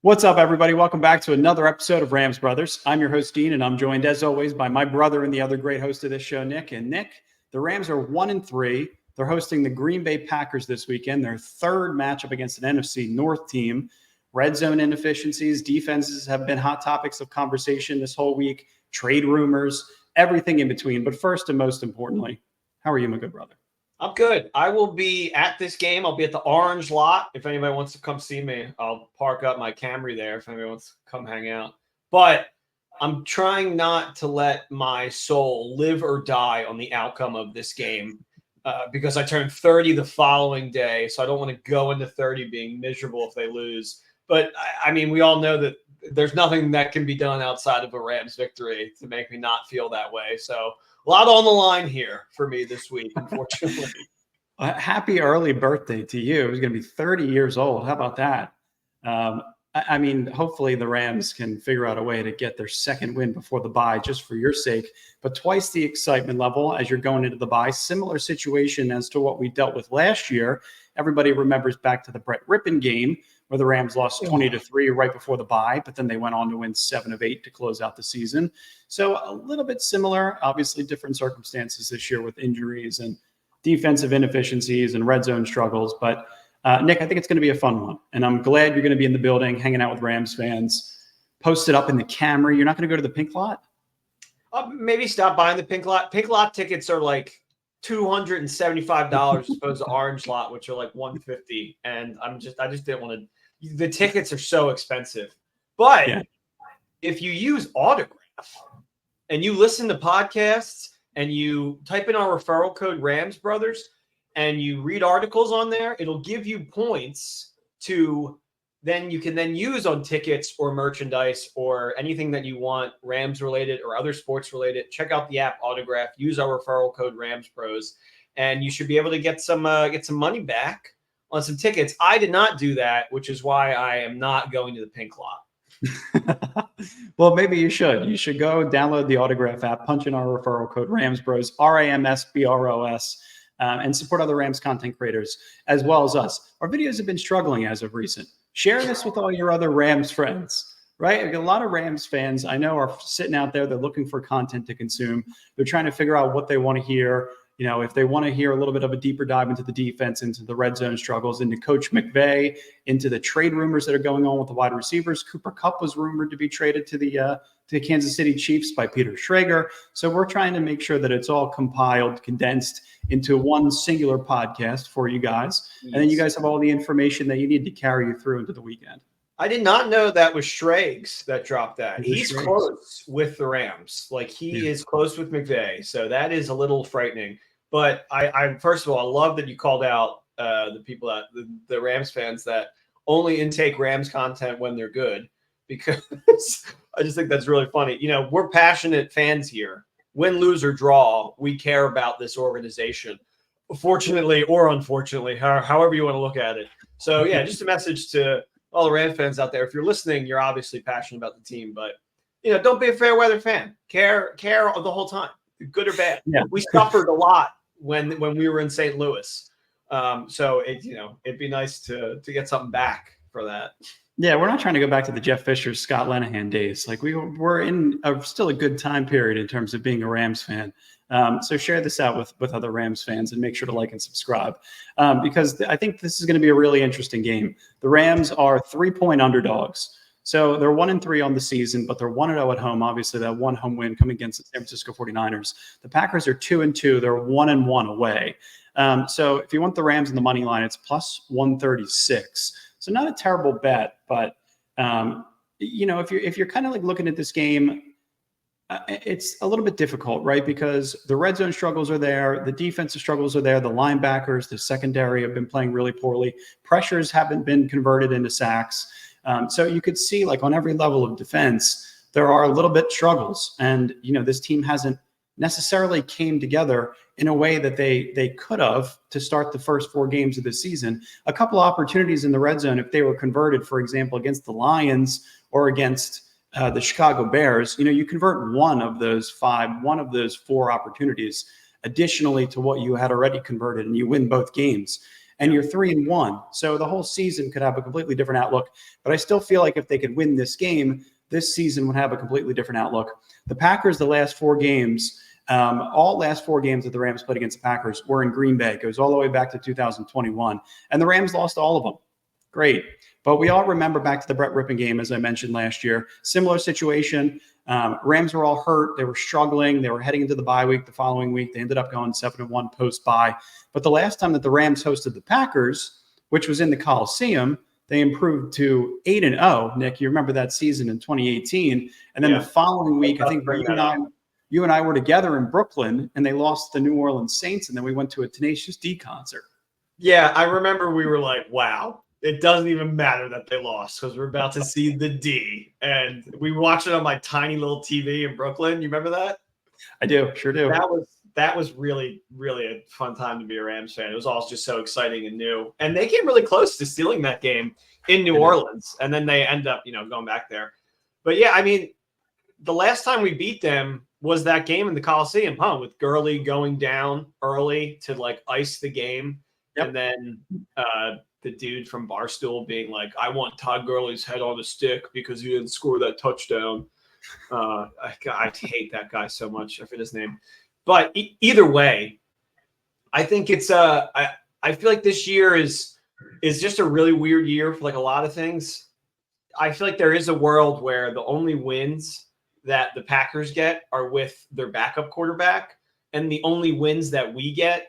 What's up, everybody? Welcome back to another episode of Rams Brothers. I'm your host, Dean, and I'm joined, as always, by my brother and the other great host of this show, Nick. And Nick, the Rams are 1-3. They're hosting the Green Bay Packers this weekend, their third matchup against an NFC North team. Redzone inefficiencies, defenses have been hot topics of conversation this whole week, trade rumors, everything in between. But first and most importantly, how are you, my good brother? I'm good. I will be at this game. I'll be at the Orange Lot. If anybody wants to come see me, I'll park up my Camry there if anybody wants to come hang out. But I'm trying not to let my soul live or die on the outcome of this game because I turned 30 the following day. So I don't want to go into 30 being miserable if they lose. But, I mean, we all know that there's nothing that can be done outside of a Rams victory to make me not feel that way. So a lot on the line here for me this week, unfortunately. Happy early birthday to you. He's going to be 30 years old. How about that? I mean, hopefully the Rams can figure out a way to get their second win before the bye, just for your sake. But twice the excitement level as you're going into the bye. Similar situation as to what we dealt with last year. Everybody remembers back to the Brett Rippon game where the Rams lost 20-3 right before the bye, but then they went on to win 7 of 8 to close out the season. So a little bit similar, obviously different circumstances this year with injuries and defensive inefficiencies and red zone struggles. But Nick, I think it's going to be a fun one. And I'm glad you're going to be in the building, hanging out with Rams fans, posted up in the Camry. You're not going to go to the Pink Lot? Maybe stop buying the Pink Lot. Pink Lot tickets are like $275 as opposed to Orange Lot, which are like $150. And I just didn't want to. The tickets are so expensive. But if you use Autograph and you listen to podcasts and you type in our referral code RAMSBROS and you read articles on there, it'll give you points to then you can then use on tickets or merchandise or anything that you want Rams related or other sports related. Check out the app Autograph, use our referral code RAMSBROS, and you should be able to get some money back on some tickets. I did not do that, which is why I am not going to the Pink Lot. Well, maybe you should. You should go download the Autograph app, punch in our referral code RAMSBROS, RAMSBROS, and support other Rams content creators as well as us. Our videos have been struggling as of recent. Share this with all your other Rams friends, right? A lot of Rams fans I know are sitting out there. They're looking for content to consume. They're trying to figure out what they want to hear. You know, if they want to hear a little bit of a deeper dive into the defense, into the red zone struggles, into Coach McVay, into the trade rumors that are going on with the wide receivers. Cooper Kupp was rumored to be traded to the Kansas City Chiefs by Peter Schrager. So we're trying to make sure that it's all compiled, condensed into one singular podcast for you guys. Yes. And then you guys have all the information that you need to carry you through into the weekend. I did not know that was Schrags that dropped that. He's close with the Rams. Like he is close with McVay. So that is a little frightening. But I first of all, I love that you called out the people that the Rams fans that only intake Rams content when they're good, because I just think that's really funny. You know, we're passionate fans here. Win, lose, or draw, we care about this organization, fortunately or unfortunately, however you want to look at it. So, yeah, just a message to all the Rams fans out there. If you're listening, you're obviously passionate about the team, but, you know, don't be a fair weather fan. Care the whole time, good or bad. Yeah. We suffered a lot when we were in St. Louis. So, it'd be nice to get something back for that. Yeah, we're not trying to go back to the Jeff Fisher, Scott Linehan days. Like we're in still a good time period in terms of being a Rams fan. So share this out with other Rams fans and make sure to like and subscribe because I think this is going to be a really interesting game. The Rams are 3-point underdogs. So they're 1-3 on the season, but they're 1-0 at home. Obviously, that one home win coming against the San Francisco 49ers. The Packers are 2-2. They're 1-1 away. So if you want the Rams in the money line, it's plus 136. So not a terrible bet, but if you're kind of like looking at this game, it's a little bit difficult, right? Because the red zone struggles are there, the defensive struggles are there, the linebackers, the secondary have been playing really poorly. Pressures haven't been converted into sacks. So you could see like on every level of defense, there are a little bit struggles, and this team hasn't necessarily came together in a way that they could have to start the first 4 games of the season. A couple of opportunities in the red zone, if they were converted, for example, against the Lions or against the Chicago Bears, you convert one of those 4 opportunities additionally to what you had already converted, and you win both games. and you're 3-1. So the whole season could have a completely different outlook. But I still feel like if they could win this game, this season would have a completely different outlook. The Packers, the last 4 games, all last 4 games that the Rams played against the Packers were in Green Bay. It goes all the way back to 2021. And the Rams lost all of them. Great. But we all remember back to the Brett Rippon game, as I mentioned last year. Similar situation. Rams were all hurt. They were struggling. They were heading into the bye week the following week. They ended up going 7-1 post-bye. But the last time that the Rams hosted the Packers, which was in the Coliseum, they improved to 8-0. Nick, you remember that season in 2018. And then the following week, I think you and I were together in Brooklyn, and they lost the New Orleans Saints, and then we went to a Tenacious D concert. Yeah, I remember we were like, wow. It doesn't even matter that they lost because we're about to see the D. And we watched it on my tiny little TV in Brooklyn. You remember that? I do. Sure do. That was really, really a fun time to be a Rams fan. It was all just so exciting and new. And they came really close to stealing that game in New Orleans. And then they end up, going back there. But yeah, I mean, the last time we beat them was that game in the Coliseum, with Gurley going down early to like ice the game. Yep. And then the dude from Barstool being like, I want Todd Gurley's head on the stick because he didn't score that touchdown. I hate that guy so much. I forget his name. But either way, I think it's I feel like this year is just a really weird year for like a lot of things. I feel like there is a world where the only wins that the Packers get are with their backup quarterback, and the only wins that we get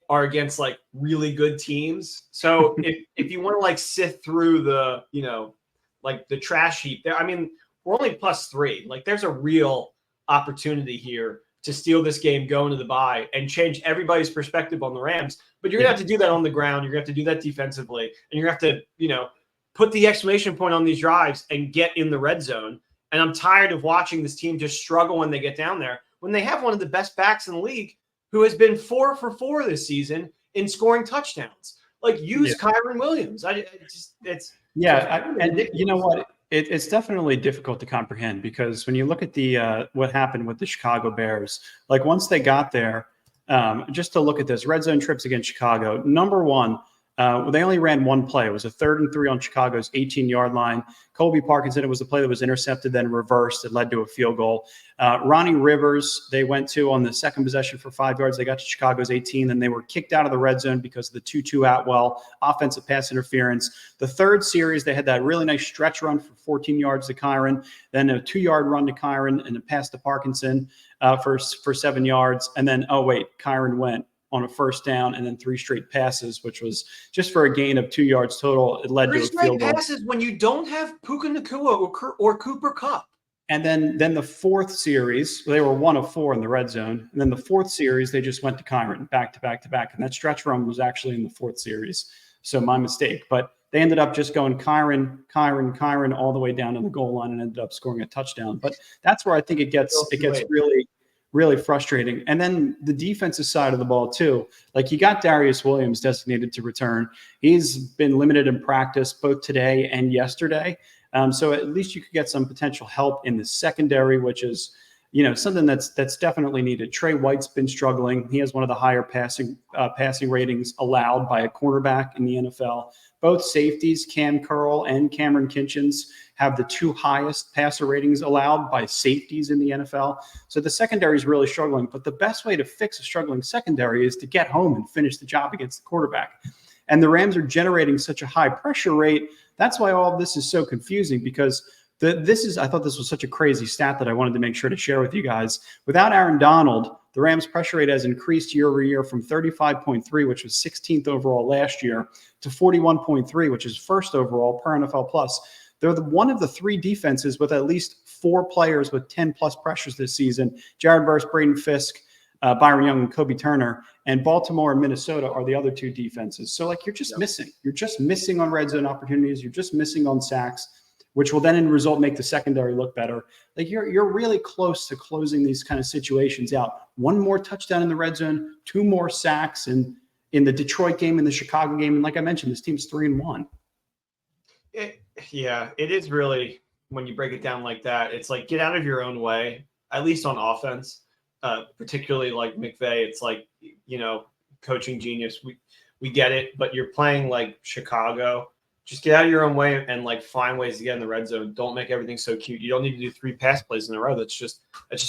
are against like really good teams. So if you want to like sift through the, like the trash heap there, I mean, we're only +3. Like there's a real opportunity here to steal this game, go into the bye, and change everybody's perspective on the Rams. But you're gonna have to do that on the ground. You're gonna have to do that defensively, and you're gonna have to, put the exclamation point on these drives and get in the red zone. And I'm tired of watching this team just struggle when they get down there, when they have one of the best backs in the league, who has been 4 for 4 this season in scoring touchdowns. Like, use Kyron Williams. It's you know what? It's definitely difficult to comprehend because when you look at the what happened with the Chicago Bears, like once they got there, just to look at this, red zone trips against Chicago, number one, they only ran one play. It was a 3rd and 3 on Chicago's 18-yard line. Colby Parkinson, it was a play that was intercepted, then reversed. It led to a field goal. Ronnie Rivers, they went to on the second possession for 5 yards. They got to Chicago's 18, and they were kicked out of the red zone because of the 2-2 Atwell offensive pass interference. The third series, they had that really nice stretch run for 14 yards to Kyron, then a 2-yard run to Kyron, and a pass to Parkinson for 7 yards. And then, Kyron went on a first down and then 3 straight passes, which was just for a gain of 2 yards total. It led to a field goal. 3 straight passes when you don't have Puka Nacua or Cooper Kupp. And then the fourth series, they were 1 of 4 in the red zone. And then the fourth series, they just went to Kyron back to back to back. And that stretch run was actually in the fourth series. So my mistake. But they ended up just going Kyron all the way down to the goal line and ended up scoring a touchdown. But that's where I think it gets really frustrating. And then the defensive side of the ball too, like you got Darious Williams designated to return. He's been limited in practice both today and yesterday. So at least you could get some potential help in the secondary, which is, something that's definitely needed. Trey White's been struggling. He has one of the higher passing ratings allowed by a cornerback in the NFL. Both safeties, Cam Curl and Cameron Kinchens, have the 2 highest passer ratings allowed by safeties in the NFL. So the secondary is really struggling. But the best way to fix a struggling secondary is to get home and finish the job against the quarterback. And the Rams are generating such a high pressure rate. That's why all of this is so confusing, because I thought this was such a crazy stat that I wanted to make sure to share with you guys. Without Aaron Donald, the Rams pressure rate has increased year over year from 35.3, which was 16th overall last year, to 41.3, which is 1st overall per NFL Plus. They're one of the 3 defenses with at least 4 players with 10-plus pressures this season. Jared Verse, Braden Fisk, Byron Young, and Kobe Turner. And Baltimore and Minnesota are the other 2 defenses. So, you're just missing. You're just missing on red zone opportunities. You're just missing on sacks, which will then in result make the secondary look better. You're really close to closing these kind of situations out. 1 more touchdown in the red zone, 2 more sacks in the Detroit game, in the Chicago game. And like I mentioned, this team's 3-1. It is really, when you break it down like that, it's like, get out of your own way, at least on offense, particularly like McVay. It's like, coaching genius. We get it, but you're playing like Chicago. Just get out of your own way and like find ways to get in the red zone. Don't make everything so cute. You don't need to do 3 pass plays in a row. That's just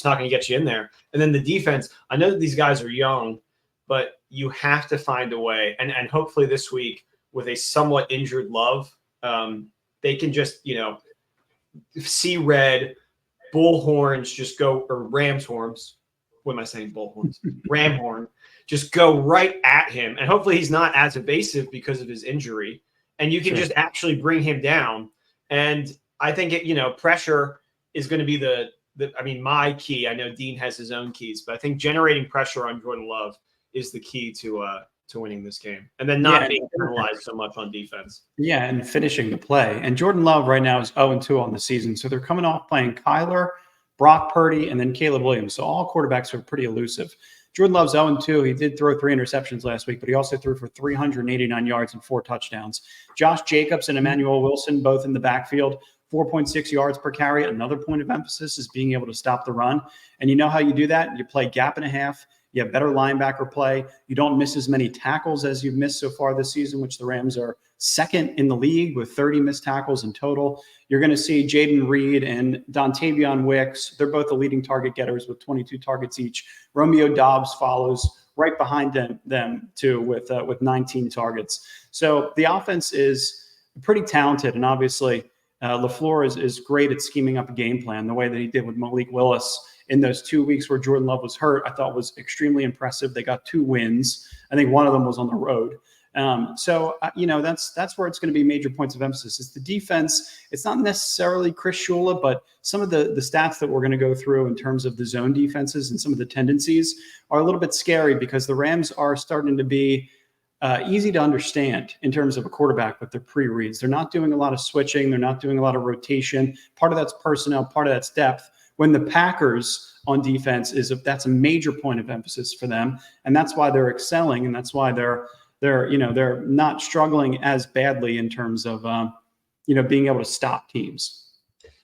not going to get you in there. And then the defense, I know that these guys are young, but you have to find a way. And hopefully this week with a somewhat injured Love, they can just, see red, bull horns just go, or Rams horns. What am I saying? Bull horns. Ram horn. Just go right at him. And hopefully he's not as evasive because of his injury. And you can just actually bring him down. And I think pressure is going to be my key. I know Dean has his own keys, but I think generating pressure on Jordan Love is the key to winning this game. And then not being penalized so much on defense. Yeah, and finishing the play. And Jordan Love right now is 0-2 on the season. So they're coming off playing Kyler, Brock Purdy, and then Caleb Williams. So all quarterbacks are pretty elusive. Jordan Love's 0-2. He did throw 3 interceptions last week, but he also threw for 389 yards and 4 touchdowns. Josh Jacobs and Emmanuel Wilson, both in the backfield, 4.6 yards per carry. Another point of emphasis is being able to stop the run. And you know how you do that? You play gap and a half. You have better linebacker play. You don't miss as many tackles as you've missed so far this season, which the Rams are second in the league with 30 missed tackles in total. You're going to see Jaden Reed and Dontavion Wicks. They're both the leading target getters with 22 targets each. Romeo Dobbs follows right behind them too with 19 targets. So the offense is pretty talented, and obviously LaFleur is great at scheming up a game plan the way that he did with Malik Willis in those 2 weeks where Jordan Love was hurt. I thought was extremely impressive. They got 2 wins. I think one of them was on the road. So that's where it's going to be major points of emphasis. It's the defense. It's not necessarily Chris Shula, but some of the stats that we're going to go through in terms of the zone defenses and some of the tendencies are a little bit scary because the Rams are starting to be easy to understand in terms of a quarterback with their pre-reads. They're not doing a lot of switching. They're not doing a lot of rotation. Part of that's personnel. Part of that's depth. When the Packers on defense that's a major point of emphasis for them, and that's why they're excelling, and that's why they're not struggling as badly in terms of being able to stop teams.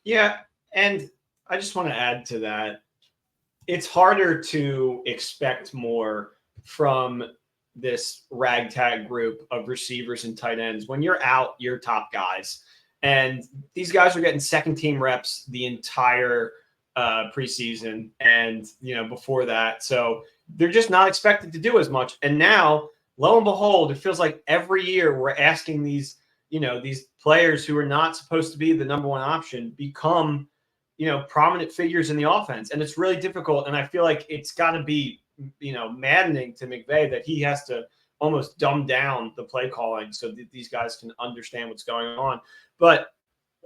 Yeah, and I just want to add to that. It's harder to expect more from this ragtag group of receivers and tight ends when you're out your top guys, and these guys are getting second team reps the entire preseason and before that, so they're just not expected to do as much. And now lo and behold, it feels like every year we're asking these players who are not supposed to be the number one option become prominent figures in the offense, and it's really difficult. And I feel like it's got to be maddening to McVay that he has to almost dumb down the play calling so that these guys can understand what's going on. But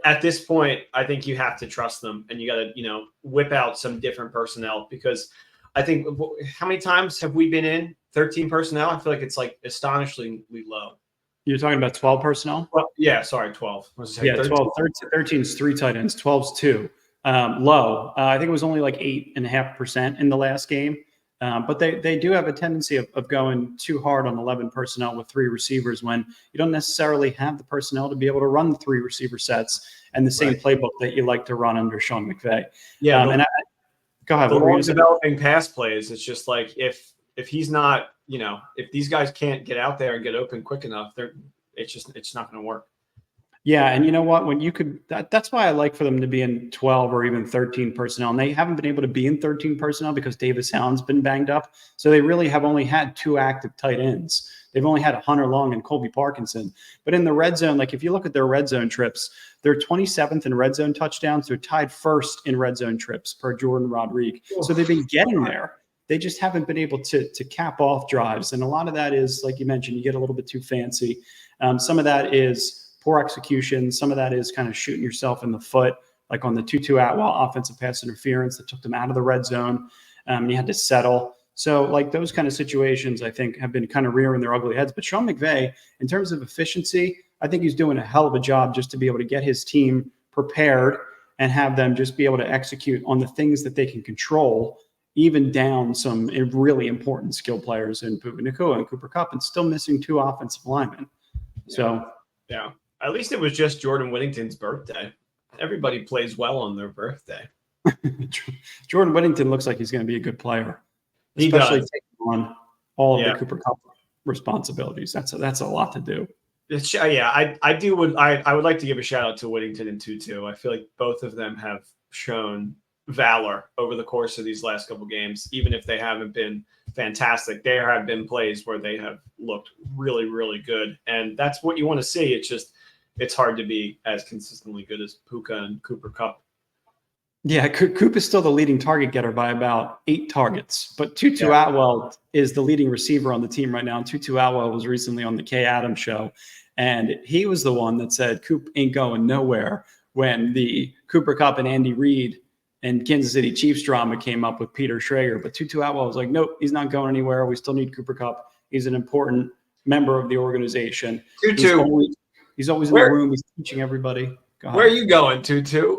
at this point, I think you have to trust them, and you got to, whip out some different personnel, because I think how many times have we been in 13 personnel? I feel like it's like astonishingly low. You're talking about 12 personnel? Well, yeah, sorry, 12. Yeah, 12. 13 is 3 tight ends. 12 is 2. Low. I think it was only like 8.5% in the last game. But they do have a tendency of going too hard on 11 personnel with 3 receivers when you don't necessarily have the personnel to be able to run the 3 receiver sets and the same playbook that you like to run under Sean McVay. Yeah. Go ahead. The long developing pass plays, it's just like if he's not, if these guys can't get out there and get open quick enough, it's not going to work. Yeah, and you know what? When you could, that's why I like for them to be in 12 or even 13 personnel. And they haven't been able to be in 13 personnel because Davis Allen's been banged up. So they really have only had 2 active tight ends. They've only had Hunter Long and Colby Parkinson. But in the red zone, like if you look at their red zone trips, they're 27th in red zone touchdowns. They're tied first in red zone trips per Jordan Rodriguez. So they've been getting there. They just haven't been able to cap off drives. And a lot of that is, like you mentioned, you get a little bit too fancy. Some of that is poor execution. Some of that is kind of shooting yourself in the foot, like on the Tutu Atwell offensive pass interference that took them out of the red zone. You had to settle. So like those kind of situations, I think, have been kind of rearing their ugly heads. But Sean McVay, in terms of efficiency, I think he's doing a hell of a job just to be able to get his team prepared and have them just be able to execute on the things that they can control, even down some really important skill players in Puka Nacua and Cooper Kupp, and still missing 2 offensive linemen. So, yeah. At least it was just Jordan Whittington's birthday. Everybody plays well on their birthday. Jordan Whittington looks like he's going to be a good player, He especially does. taking on all of the Cooper Kupp responsibilities. That's a lot to do. Yeah, I would like to give a shout out to Whittington and Tutu. I feel like both of them have shown valor over the course of these last couple games, even if they haven't been fantastic. There have been plays where they have looked really, really good, and that's what you want to see. It's hard to be as consistently good as Puka and Cooper Kupp. Yeah, Coop is still the leading target getter by about 8 targets, but Tutu Atwell is the leading receiver on the team right now. And Tutu Atwell was recently on the Kay Adams show, and he was the one that said Coop ain't going nowhere when the Cooper Kupp and Andy Reid and Kansas City Chiefs drama came up with Peter Schrager. But Tutu Atwell was like, nope, he's not going anywhere. We still need Cooper Kupp. He's an important member of the organization. Tutu, he's always in the room. He's teaching everybody. Where are you going, Tutu?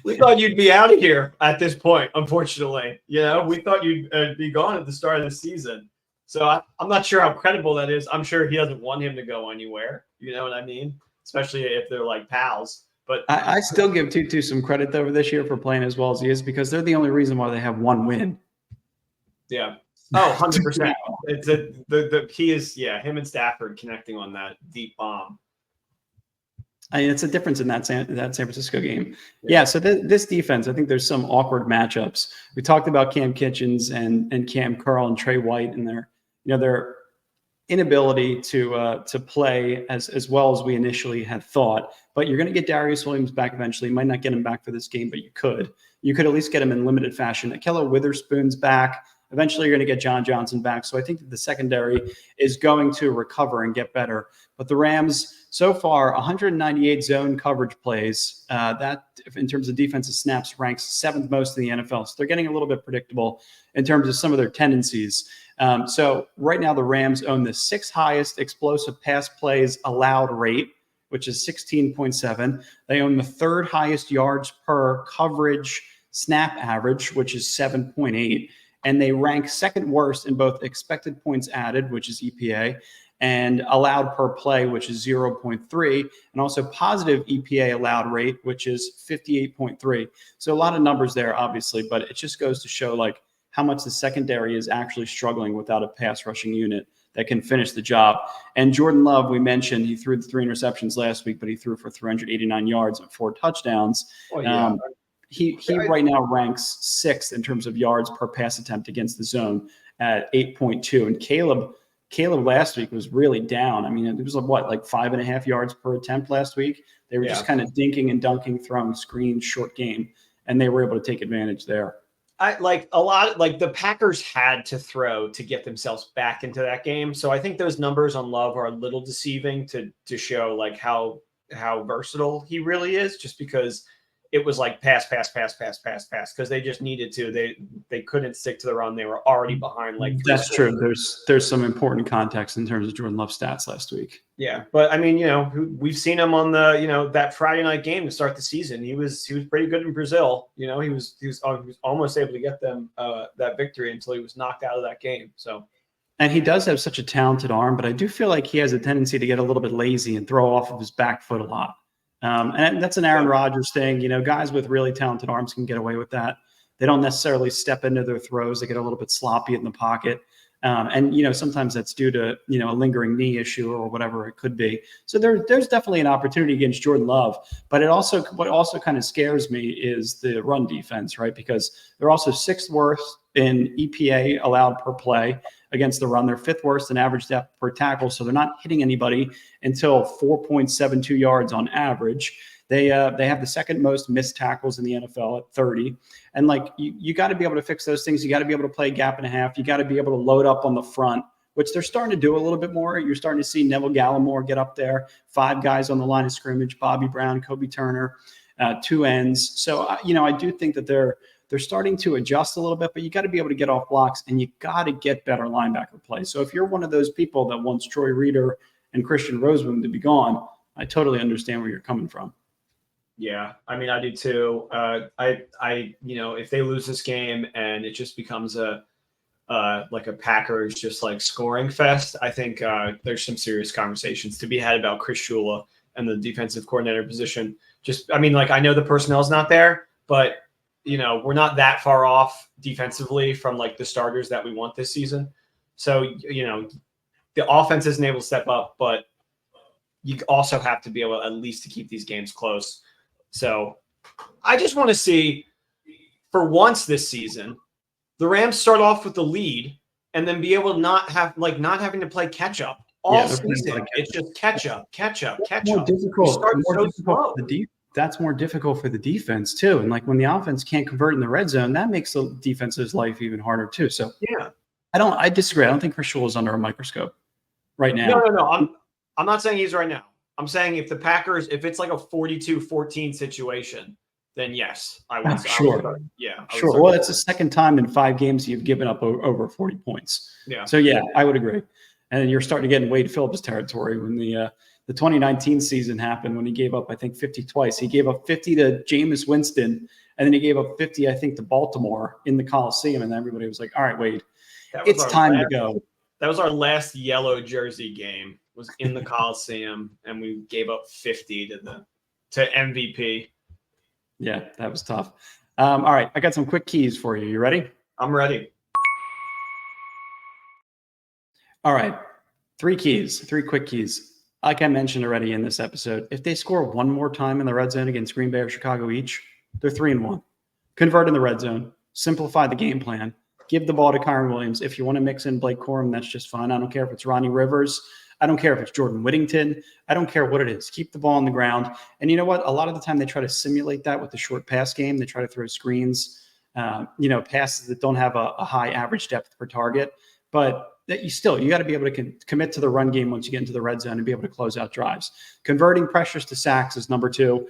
We thought you'd be out of here at this point, unfortunately. We thought you'd be gone at the start of the season. So I'm not sure how credible that is. I'm sure he doesn't want him to go anywhere. You know what I mean? Especially if they're like pals. But I still give Tutu some credit over this year for playing as well as he is, because they're the only reason why they have one win. Yeah. Oh, 100%. He is, him and Stafford connecting on that deep bomb. I mean, it's a difference in that San Francisco game. Yeah, so this defense, I think there's some awkward matchups. We talked about Cam Kitchens and Cam Curl and Trey White and their inability to play as well as we initially had thought. But you're going to get Darious Williams back eventually. You might not get him back for this game, but you could. You could at least get him in limited fashion. Akello Witherspoon's back. Eventually, you're going to get John Johnson back. So I think that the secondary is going to recover and get better. But the Rams, so far, 198 zone coverage plays. That, in terms of defensive snaps, ranks 7th most in the NFL. So they're getting a little bit predictable in terms of some of their tendencies. So right now, the Rams own the 6th highest explosive pass plays allowed rate, which is 16.7. They own the 3rd highest yards per coverage snap average, which is 7.8. And they rank 2nd worst in both expected points added, which is EPA, and allowed per play, which is 0.3, and also positive EPA allowed rate, which is 58.3. So a lot of numbers there, obviously, but it just goes to show like how much the secondary is actually struggling without a pass rushing unit that can finish the job. And Jordan Love, we mentioned, he threw the 3 interceptions last week, but he threw for 389 yards and 4 touchdowns. Oh, yeah. He right now ranks 6th in terms of yards per pass attempt against the zone at 8.2. And Caleb last week was really down. I mean, it was like 5.5 yards per attempt last week. They were just kind of dinking and dunking, throwing screens, short game, and they were able to take advantage there. The Packers had to throw to get themselves back into that game. So I think those numbers on Love are a little deceiving to show like how versatile he really is, just because it was like pass because they just needed to. They couldn't stick to the run. They were already behind. Like that's true. There's some important context in terms of Jordan Love's stats last week. Yeah, but I mean, we've seen him on the that Friday night game to start the season. He was pretty good in Brazil. He was almost able to get them that victory until he was knocked out of that game. So. And he does have such a talented arm, but I do feel like he has a tendency to get a little bit lazy and throw off of his back foot a lot. And that's an Aaron Rodgers thing. Guys with really talented arms can get away with that. They don't necessarily step into their throws. They get a little bit sloppy in the pocket. And sometimes that's due to, a lingering knee issue or whatever it could be. So there's definitely an opportunity against Jordan Love. But what also kind of scares me is the run defense, right? Because they're also 6th worst in EPA allowed per play against the run. They're 5th worst in average depth per tackle. So they're not hitting anybody until 4.72 yards on average. They have the 2nd most missed tackles in the NFL at 30. And you got to be able to fix those things. You got to be able to play gap and a half. You got to be able to load up on the front, which they're starting to do a little bit more. You're starting to see Neville Gallimore get up there, 5 guys on the line of scrimmage, Bobby Brown, Kobe Turner, 2 ends. So, I do think that they're starting to adjust a little bit, but you got to be able to get off blocks and you got to get better linebacker play. So if you're one of those people that wants Troy Reeder and Christian Rosewood to be gone, I totally understand where you're coming from. Yeah, I mean, I do too. If they lose this game and it just becomes a Packers just like scoring fest, I think there's some serious conversations to be had about Chris Shula and the defensive coordinator position. I know the personnel's not there, but we're not that far off defensively from like the starters that we want this season. So, the offense isn't able to step up, but you also have to be able at least to keep these games close. So I just want to see, for once this season, the Rams start off with the lead and then be able to not having to play catch up all season. It's just catch up. More difficult. That's more difficult for the defense too. And like when the offense can't convert in the red zone, that makes the defense's life even harder too. So yeah, I disagree. I don't think Chris Shula is under a microscope right now. No. I'm not saying he's right now. I'm saying if the Packers, if it's like a 42-14 situation, then yes, I would. Sure. Sure. Well, it's the second time in 5 games you've given up over 40 points. Yeah. So yeah, I would agree. And you're starting to get in Wade Phillips territory when the 2019 season happened, when he gave up, I think, 50 twice. He gave up 50 to Jameis Winston, and then he gave up 50, I think, to Baltimore in the Coliseum. And everybody was like, all right, Wade, it's time to go. That was our last yellow jersey game, was in the Coliseum, and we gave up 50 to MVP. Yeah, that was tough. All right, I got some quick keys for you. You ready? I'm ready. All right, 3 quick keys. Like I mentioned already in this episode, if they score one more time in the red zone against Green Bay or Chicago each, they're 3-1. Convert in the red zone. Simplify the game plan. Give the ball to Kyron Williams. If you want to mix in Blake Corum, that's just fine. I don't care if it's Ronnie Rivers. I don't care if it's Jordan Whittington. I don't care what it is. Keep the ball on the ground. And you know what? A lot of the time they try to simulate that with the short pass game. They try to throw screens, passes that don't have a high average depth per target. But that you got to be able to commit to the run game once you get into the red zone and be able to close out drives. Converting pressures to sacks is number 2.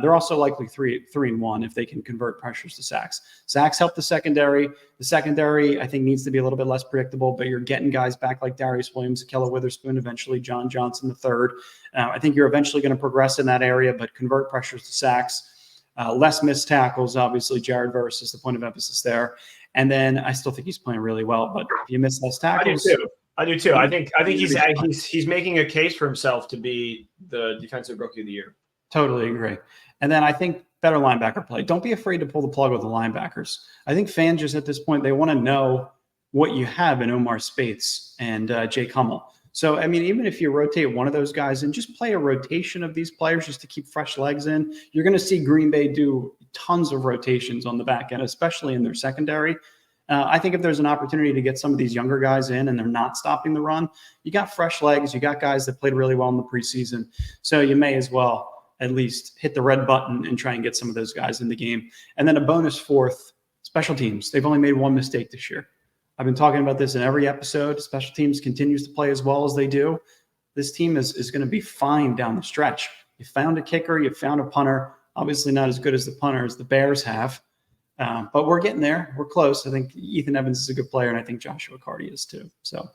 They're also likely 3-1 if they can convert pressures to sacks. Sacks help the secondary. The secondary, I think, needs to be a little bit less predictable, but you're getting guys back like Darious Williams, Akella Witherspoon, eventually John Johnson III. I think you're eventually going to progress in that area, but convert pressures to sacks. Less missed tackles, obviously. Jared Verse is the point of emphasis there. And then I still think he's playing really well, but if you miss less tackles, I do too. I think he's making a case for himself to be the defensive rookie of the year. Totally agree. And then I think better linebacker play. Don't be afraid to pull the plug with the linebackers. I think fans just at this point, they want to know what you have in Omar Spates and Jake Hummel. So, I mean, even if you rotate one of those guys and just play a rotation of these players just to keep fresh legs in, you're going to see Green Bay do tons of rotations on the back end, especially in their secondary. I think if there's an opportunity to get some of these younger guys in and they're not stopping the run, you got fresh legs, you got guys that played really well in the preseason. So you may as well at least hit the red button and try and get some of those guys in the game. And then a bonus 4th, special teams. They've only made 1 mistake this year. I've been talking about this in every episode. Special teams continues to play as well as they do. This team is going to be fine down the stretch. You found a kicker, you found a punter, obviously not as good as the punter as the Bears have. But we're getting there. We're close. I think Ethan Evans is a good player, and I think Joshua Carty is too. So,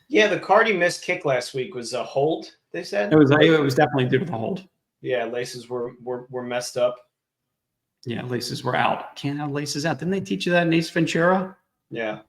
yeah, the Carty missed kick last week was a hold, they said? It was definitely due to the hold. Yeah, laces were messed up. Yeah, laces were out. Can't have laces out. Didn't they teach you that in Ace Ventura? Yeah.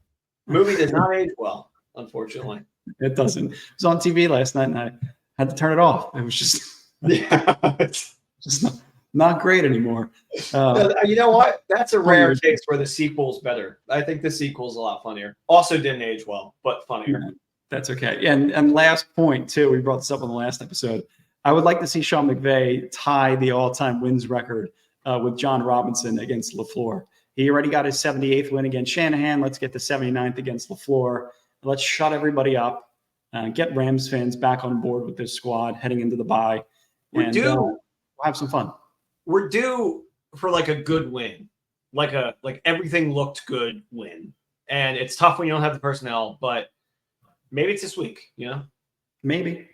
Movie does not age well, unfortunately. It doesn't. It was on TV last night, and I had to turn it off. It was just, it's just not great anymore. You know what? That's a rare case where the sequel's better. I think the sequel's a lot funnier. Also didn't age well, but funnier. Yeah, that's okay. And last point, too, we brought this up on the last episode. I would like to see Sean McVay tie the all-time wins record with John Robinson against LaFleur. He already got his 78th win against Shanahan. Let's get the 79th against LaFleur. Let's shut everybody up. Get Rams fans back on board with this squad heading into the bye. We'll have some fun. We're due for like a good win, like everything looked good win. And it's tough when you don't have the personnel, but maybe it's this week, you know? Maybe.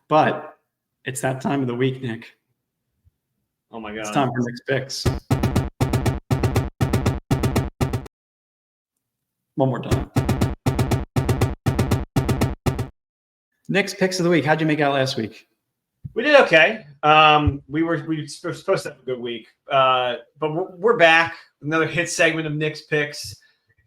But it's that time of the week, Nick. Oh my God. It's time for Nick's picks. One more time. Nick's picks of the week. How'd you make out last week? We did okay. We were supposed to have a good week. But we're back. Another hit segment of Nick's picks.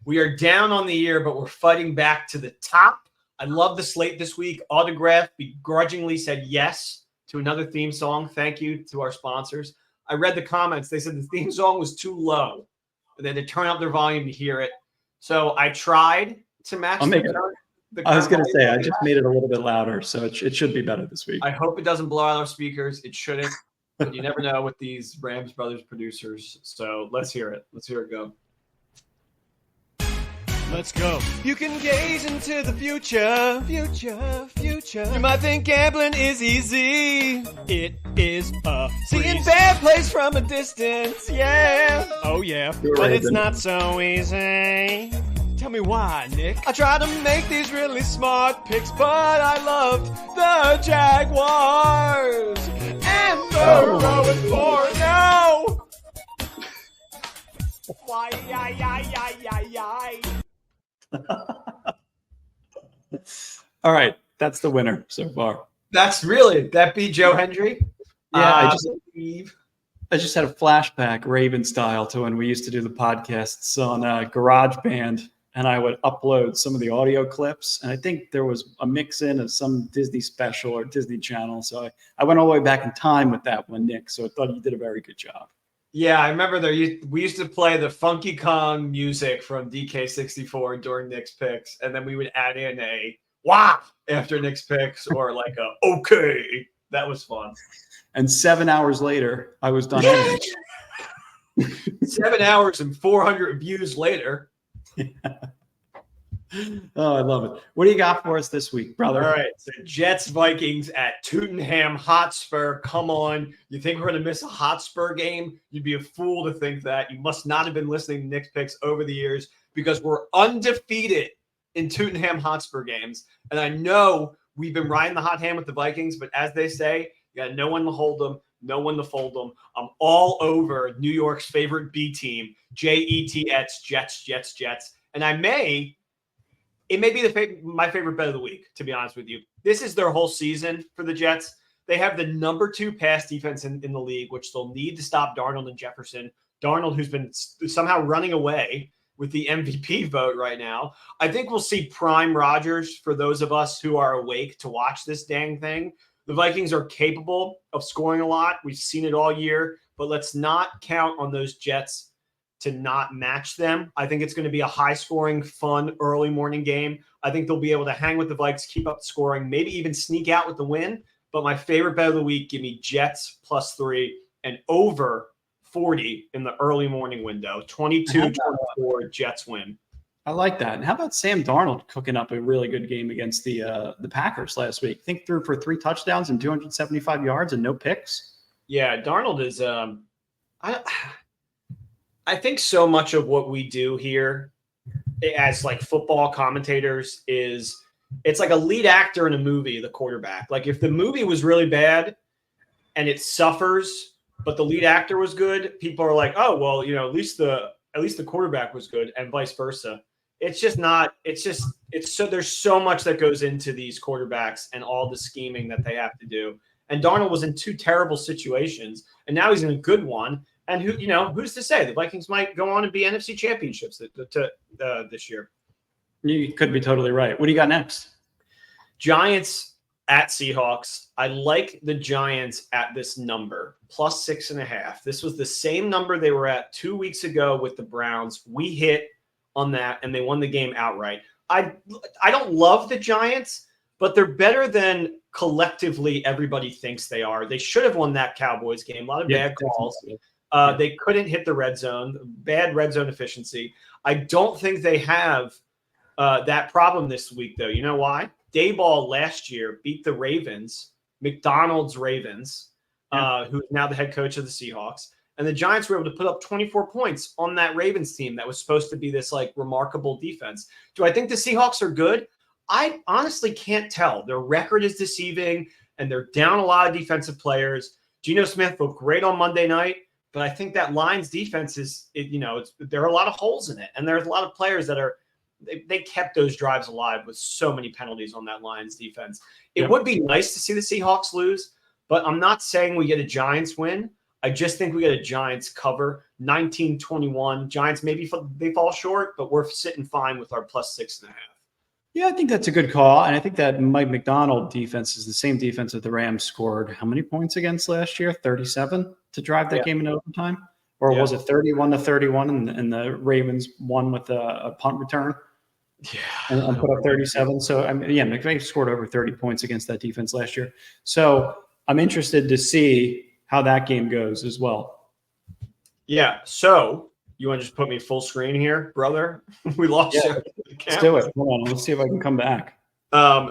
We are down on the year, but we're fighting back to the top. I love the slate this week. Autograph begrudgingly said yes to another theme song. Thank you to our sponsors. I read the comments. They said the theme song was too low. They had to turn up their volume to hear it. So I tried to match I'll make it. I was going to say, I just made it a little bit louder, so it should be better this week. I hope it doesn't blow out our speakers. It shouldn't, but you never know with these Rams Brothers producers. So let's hear it. Let's hear it go. Let's go. You can gaze into the future. You might think gambling is easy. It is seeing bad plays from a distance. Yeah. Oh yeah. But it's not so easy. Tell me why, Nick. I try to make these really smart picks, but I loved the Jaguars. And they're 0-4 now. Why? All right, that's the winner so far. That beat Joe Hendry. Yeah, I just had a flashback, Raven style, to when we used to do the podcasts on GarageBand, and I would upload some of the audio clips, and I think there was a mix-in of some Disney special or Disney Channel, so I went all the way back in time with that one, Nick, so I thought you did a very good job. Yeah, I remember we used to play the Funky Kong music from DK64 during Nick's picks, and then we would add in a "wah" after Nick's picks or like a "okay." That was fun. And 7 hours later, I was done. 7 hours and 400 views later. Oh, I love it. What do you got for us this week, brother? All right. So Jets Vikings at Tottenham Hotspur. Come on. You think we're going to miss a Hotspur game? You'd be a fool to think that. You must not have been listening to Nick's picks over the years because we're undefeated in Tottenham Hotspur games. And I know we've been riding the hot hand with the Vikings, but as they say, you got no one to hold them, no one to fold them. I'm all over New York's favorite B team, Jets, Jets. And it may be my favorite bet of the week, to be honest with you. This is their whole season for the Jets. They have the number 2 pass defense in the league, which they'll need to stop Darnold and Jefferson. Darnold, who's been somehow running away with the MVP vote right now. I think we'll see prime Rodgers for those of us who are awake to watch this dang thing. The Vikings are capable of scoring a lot. We've seen it all year, but let's not count on those Jets to not match them. I think it's going to be a high-scoring, fun, early morning game. I think they'll be able to hang with the Vikes, keep up scoring, maybe even sneak out with the win. But my favorite bet of the week, give me Jets +3 and over 40 in the early morning window. 22-24 Jets win. I like that. And how about Sam Darnold cooking up a really good game against the Packers last week? I think threw for 3 touchdowns and 275 yards and no picks. Yeah, Darnold is I think so much of what we do here as like football commentators is it's like a lead actor in a movie, the quarterback. Like if the movie was really bad and it suffers, but the lead actor was good, people are like, oh, well, at least the quarterback was good and vice versa. It's just not, it's so there's so much that goes into these quarterbacks and all the scheming that they have to do. And Darnold was in 2 terrible situations and now he's in a good one. And who's to say the Vikings might go on and be NFC championships this year? You could be totally right. What do you got next? Giants at Seahawks. I like the Giants at this number, +6.5. This was the same number they were at 2 weeks ago with the Browns. We hit on that, and they won the game outright. I don't love the Giants, but they're better than collectively everybody thinks they are. They should have won that Cowboys game. A lot of bad calls. They couldn't hit the red zone, bad red zone efficiency. I don't think they have that problem this week, though. You know why? Dayball last year beat the Ravens, McDonald's Ravens, who's now the head coach of the Seahawks. And the Giants were able to put up 24 points on that Ravens team that was supposed to be this like remarkable defense. Do I think the Seahawks are good? I honestly can't tell. Their record is deceiving, and they're down a lot of defensive players. Geno Smith looked great on Monday night. But I think that Lions defense there are a lot of holes in it. And there's a lot of players that they kept those drives alive with so many penalties on that Lions defense. It would be nice to see the Seahawks lose, but I'm not saying we get a Giants win. I just think we get a Giants cover, 19-21. Giants, maybe they fall short, but we're sitting fine with our +6.5. Yeah, I think that's a good call. And I think that Mike McDonald defense is the same defense that the Rams scored how many points against last year? 37 to drive that game into overtime? Or was it 31-31 and the Ravens won with a punt return? Yeah. and put up 37. So, I mean, yeah, McVay scored over 30 points against that defense last year. So I'm interested to see how that game goes as well. Yeah. So you want to just put me full screen here, brother? We lost you. Let's do it. Hold on. Let's see if I can come back.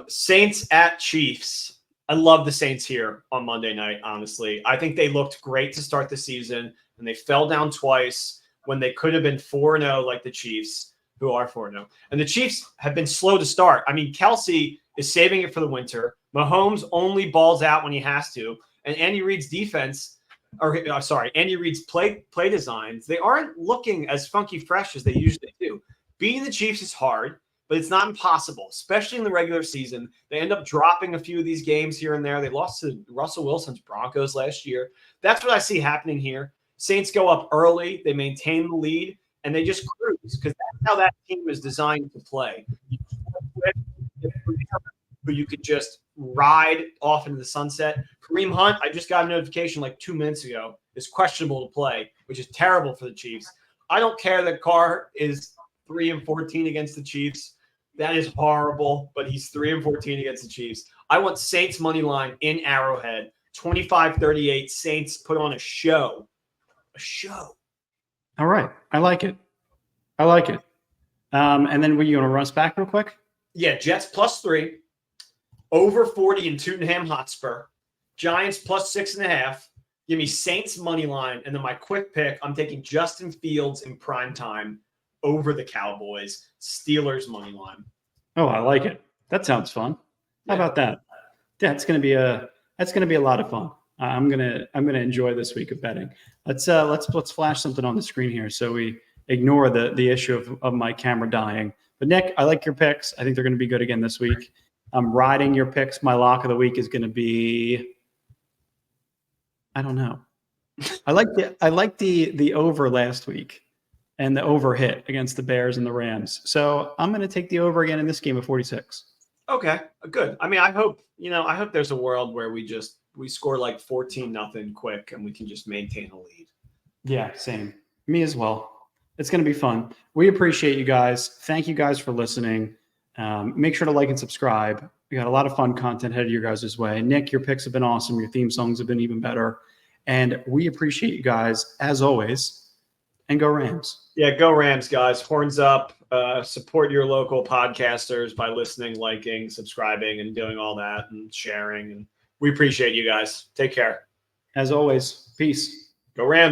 Saints at Chiefs. I love the Saints here on Monday night, honestly. I think they looked great to start the season, and they fell down twice when they could have been 4-0 like the Chiefs, who are 4-0. And the Chiefs have been slow to start. I mean, Kelsey is saving it for the winter. Mahomes only balls out when he has to. And Andy Reid's defense, Andy Reid's play designs, they aren't looking as funky fresh as they usually do. Beating the Chiefs is hard, but it's not impossible, especially in the regular season. They end up dropping a few of these games here and there. They lost to Russell Wilson's Broncos last year. That's what I see happening here. Saints go up early. They maintain the lead, and they just cruise because that's how that team is designed to play. You could just ride off into the sunset. Kareem Hunt, I just got a notification like 2 minutes ago, is questionable to play, which is terrible for the Chiefs. I don't care that Carr is 3-14 against the Chiefs. That is horrible, but he's 3-14 against the Chiefs. I want Saints money line in Arrowhead, 25-38. Saints put on a show. A show. All right. I like it. And then you want to run us back real quick? Yeah, Jets +3. Over 40 in Tottenham Hotspur. Giants +6.5. Give me Saints money line. And then my quick pick, I'm taking Justin Fields in prime time over the Cowboys. Steelers money line. Oh, I like it. That sounds fun. How about that? That's going to be a lot of fun. I'm gonna enjoy this week of betting. Let's flash something on the screen here so we ignore the issue of my camera dying. But Nick, I like your picks. I think they're going to be good again this week. I'm riding your picks. My lock of the week is going to be, I don't know. I like the over last week and the over hit against the Bears and the Rams. So I'm going to take the over again in this game of 46. Okay, good. I mean, I hope there's a world where we score like 14-0 quick and we can just maintain a lead. Yeah, same. Me as well. It's going to be fun. We appreciate you guys. Thank you guys for listening. Make sure to like and subscribe. We got a lot of fun content headed your guys' way. Nick, your picks have been awesome. Your theme songs have been even better. And we appreciate you guys, as always. And go Rams. Yeah, go Rams, guys. Horns up. Support your local podcasters by listening, liking, subscribing, and doing all that and sharing. And we appreciate you guys. Take care. As always, peace. Go Rams.